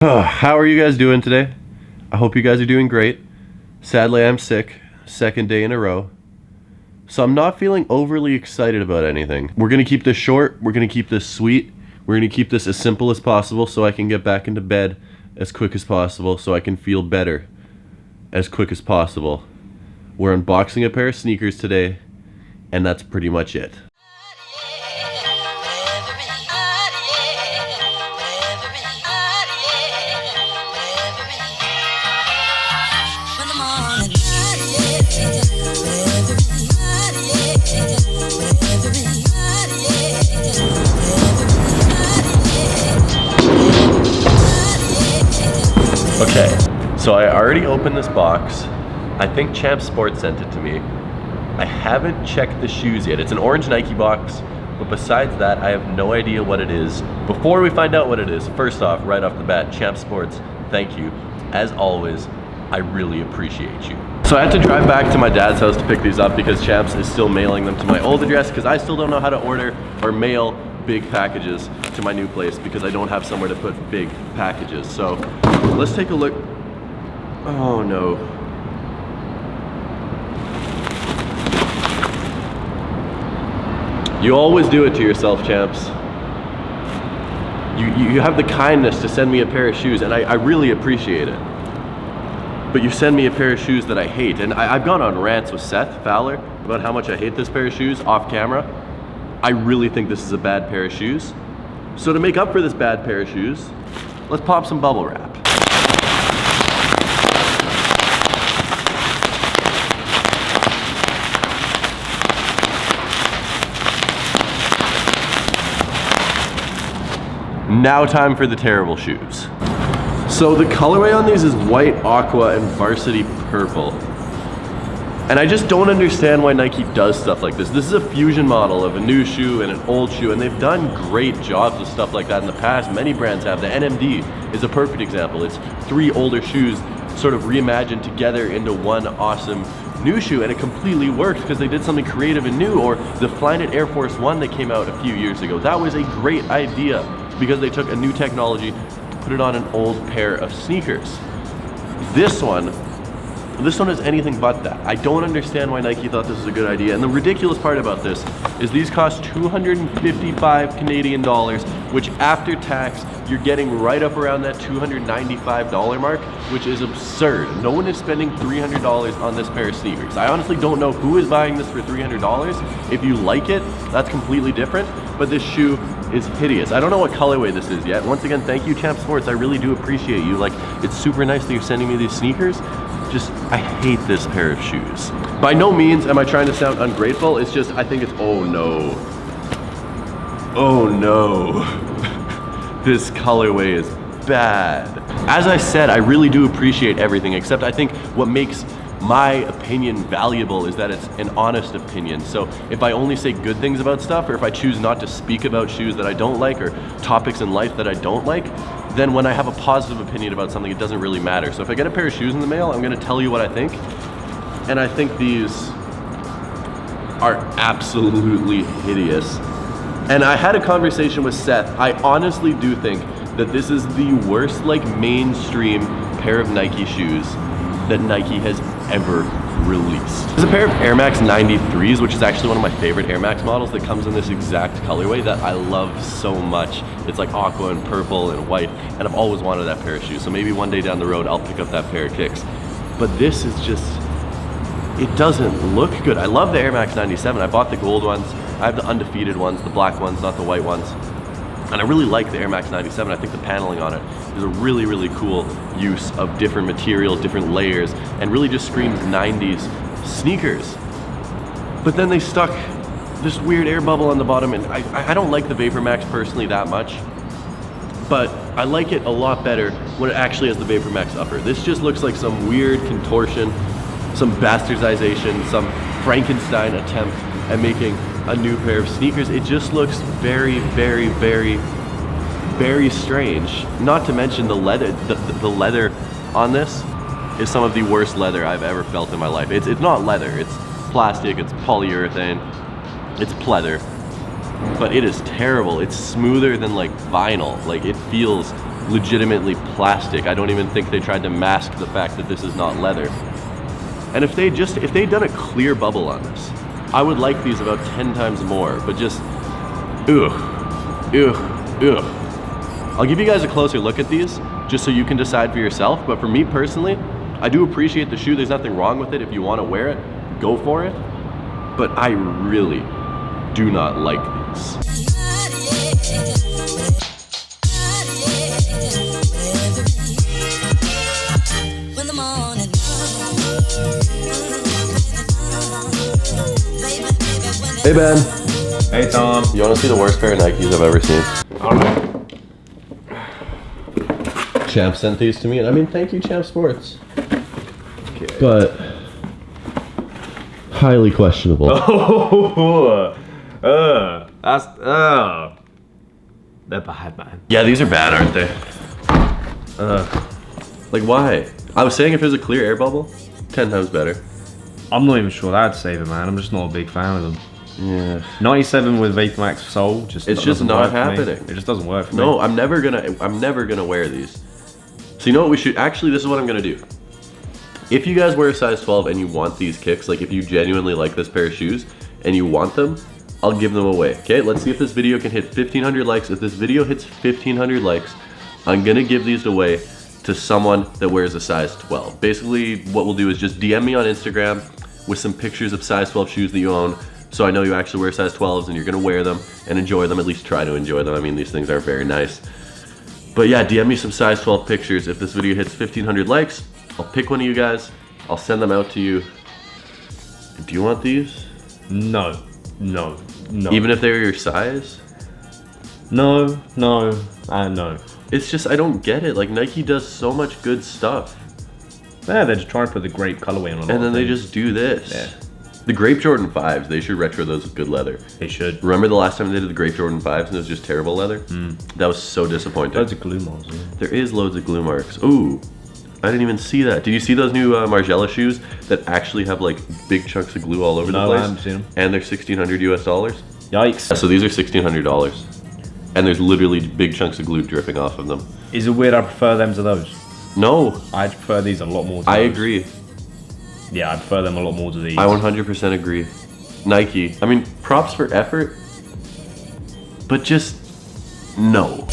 How are you guys doing today? I hope you guys are doing great. Sadly, I'm sick, second day in a row. So I'm not feeling overly excited about anything. We're gonna keep this short, we're gonna keep this sweet, we're gonna keep this as simple as possible so I can get back into bed as quick as possible so I can feel better as quick as possible. We're unboxing a pair of sneakers today, and that's pretty much it. Okay, so I already opened this box. I think Champ Sports sent it to me. I haven't checked the shoes yet. It's an orange Nike box, but besides that, I have no idea what it is. Before we find out what it is, first off, right off the bat, Champ Sports, thank you. As always, I really appreciate you. So I had to drive back to my dad's house to pick these up because Champs is still mailing them to my old address because I still don't know how to order or mail big packages to my new place because I don't have somewhere to put big packages. So let's take a look. Oh no. You always do it to yourself, Champs. You have the kindness to send me a pair of shoes, and I really appreciate it. But you send me a pair of shoes that I hate, and I've gone on rants with Seth Fowler about how much I hate this pair of shoes off camera. I really think this is a bad pair of shoes. So to make up for this bad pair of shoes, let's pop some bubble wrap. Now time for the terrible shoes. So the colorway on these is white, aqua, and varsity purple. And I just don't understand why Nike does stuff like this. This is a fusion model of a new shoe and an old shoe, and they've done great jobs with stuff like that in the past. Many brands have. The NMD is a perfect example. It's three older shoes sort of reimagined together into one awesome new shoe, and it completely works because they did something creative and new. Or the Flyknit Air Force One that came out a few years ago. That was a great idea because they took a new technology to put it on an old pair of sneakers. This one is anything but that. I don't understand why Nike thought this was a good idea. And the ridiculous part about this is these cost 255 Canadian dollars, which after tax, you're getting right up around that $295 mark, which is absurd. No one is spending $300 on this pair of sneakers. I honestly don't know who is buying this for $300. If you like it, that's completely different, but this shoe is hideous. I don't know what colorway this is yet. Once again, thank you, Champ Sports. I really do appreciate you. Like, it's super nice that you're sending me these sneakers. Just, I hate this pair of shoes. By no means am I trying to sound ungrateful. It's just, I think it's, oh no. Oh no. This colorway is bad. As I said, I really do appreciate everything, except I think what makes my opinion valuable is that it's an honest opinion. So if I only say good things about stuff, or if I choose not to speak about shoes that I don't like, or topics in life that I don't like, then when I have a positive opinion about something, it doesn't really matter. So if I get a pair of shoes in the mail, I'm gonna tell you what I think. And I think these are absolutely hideous. And I had a conversation with Seth. I honestly do think that this is the worst, like, mainstream pair of Nike shoes that Nike has ever released. There's a pair of Air Max 93s, which is actually one of my favorite Air Max models, that comes in this exact colorway that I love so much. It's like aqua and purple and white, and I've always wanted that pair of shoes. So maybe one day down the road, I'll pick up that pair of kicks. But this is just, it doesn't look good. I love the Air Max 97. I bought the gold ones. I have the undefeated ones, the black ones, not the white ones. And I really like the Air Max 97. I think the paneling on it is a really, really cool use of different material, different layers, and really just screams 90s sneakers. But then they stuck this weird air bubble on the bottom, and I don't like the Vapor Max personally that much, but I like it a lot better when it actually has the Vapor Max upper. This just looks like some weird contortion, some bastardization, some Frankenstein attempt at making a new pair of sneakers. It just looks very, very, very, very strange. Not to mention the leather, the leather on this is some of the worst leather I've ever felt in my life. It's not leather, it's plastic, it's polyurethane, it's pleather, but it is terrible. It's smoother than like vinyl. Like, it feels legitimately plastic. I don't even think they tried to mask the fact that this is not leather. And if they'd done a clear bubble on this, I would like these about 10 times more, but just, ugh. I'll give you guys a closer look at these, just so you can decide for yourself, but for me personally, I do appreciate the shoe. There's nothing wrong with it. If you want to wear it, go for it. But I really do not like these. Hey Ben. Hey Tom. You want to see the worst pair of Nikes I've ever seen? Alright. Champ sent these to me, and I mean, thank you, Champ Sports. Okay. But highly questionable. They're bad, man. Yeah, these are bad, aren't they? Like, why? I was saying if it was a clear air bubble, 10 times better. I'm not even sure that'd save it, man. I'm just not a big fan of them. Yeah. 97 with VaporMax sole It's just not happening. It just doesn't work for me. No, I'm never gonna wear these. So you know what we should, actually this is what I'm gonna do. If you guys wear a size 12 and you want these kicks, like if you genuinely like this pair of shoes and you want them, I'll give them away. Okay, let's see if this video can hit 1,500 likes. If this video hits 1,500 likes, I'm gonna give these away to someone that wears a size 12. Basically, what we'll do is just DM me on Instagram with some pictures of size 12 shoes that you own, so I know you actually wear size 12s and you're gonna wear them and enjoy them, at least try to enjoy them. I mean, these things are very nice. But yeah, DM me some size 12 pictures. If this video hits 1,500 likes, I'll pick one of you guys, I'll send them out to you. Do you want these? No. Even if they're your size? No. It's just, I don't get it. Like, Nike does so much good stuff. Yeah, they're just trying to put the grape colorway on a lot And then of they things. just do this. Yeah. The Grape Jordan 5s, they should retro those with good leather. They should. Remember the last time they did the Grape Jordan 5s and it was just terrible leather? That was so disappointing. Loads of glue marks. Yeah. There is loads of glue marks. Ooh, I didn't even see that. Did you see those new Margiela shoes that actually have like big chunks of glue all over the No, place? I haven't seen them. And they're $1,600 US. Yikes. So these are $1,600. And there's literally big chunks of glue dripping off of them. Is it weird I prefer them to those? No, I prefer these a lot more to I those. agree. Yeah, I prefer them a lot more to these. I 100% agree. Nike, I mean, props for effort, but just no.